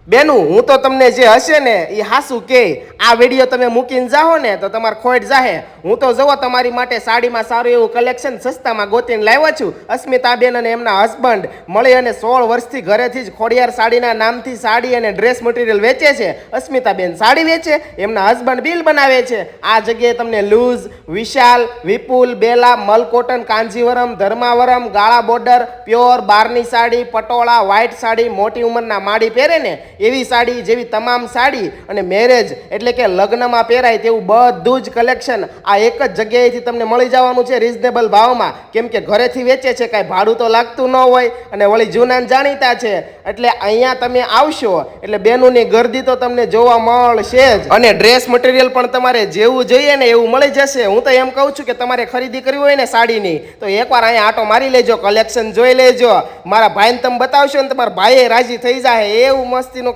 બેનું હું તો તમને જે હશે ને એ હાસું કે આ વિડીયો તમે મૂકીને જાઓ ને તો તમારે ખોટ જાહે. હું તો જુઓ તમારી માટે સાડીમાં સારું એવું કલેક્શન સસ્તામાં ગોતીને લાવ્યો છું. અસ્મિતાબેન અને એમના હસબન્ડ મળી અને 16 વર્ષથી ઘરેથી જ ખોડિયાર સાડીના નામથી સાડી અને ડ્રેસ મટીરિયલ વેચે છે. અસ્મિતાબેન સાડી વેચે, એમના હસબન્ડ બિલ બનાવે છે. આ જગ્યાએ તમને લૂઝ, વિશાલ, વિપુલ, બેલા, મલ કોટન, કાંજીવરમ, ધર્માવરમ, ગાળા બોર્ડર, પ્યોર, બારની સાડી, પટોળા, વ્હાઇટ સાડી, મોટી ઉંમરના માડી પહેરે ને એવી સાડી જેવી તમામ સાડી અને મેરેજ એટલે કે લગ્નમાં પહેરાય તેવું બધું જ કલેક્શન આ એક જ જગ્યાએથી તમને મળી જવાનું છે રિઝનેબલ ભાવમાં. કેમ કે ઘરેથી વેચે છે, કાંઈ ભાડું તો લાગતું ન હોય અને વળી જૂના જાણીતા છે એટલે અહીંયા તમે આવશો એટલે બેનોની ગર્દી તો તમને જોવા મળશે જ. અને ડ્રેસ મટીરિયલ પણ તમારે જેવું જોઈએ ને એવું મળી જશે. હું તો એમ કહું છું કે તમારે ખરીદી કરવી હોય ને સાડીની તો એકવાર અહીંયા આટો મારી લેજો, કલેક્શન જોઈ લેજો. મારા ભાઈને તમે બતાવશો ને તમારા ભાઈએ રાજી થઈ જાય એવું મસ્તીનું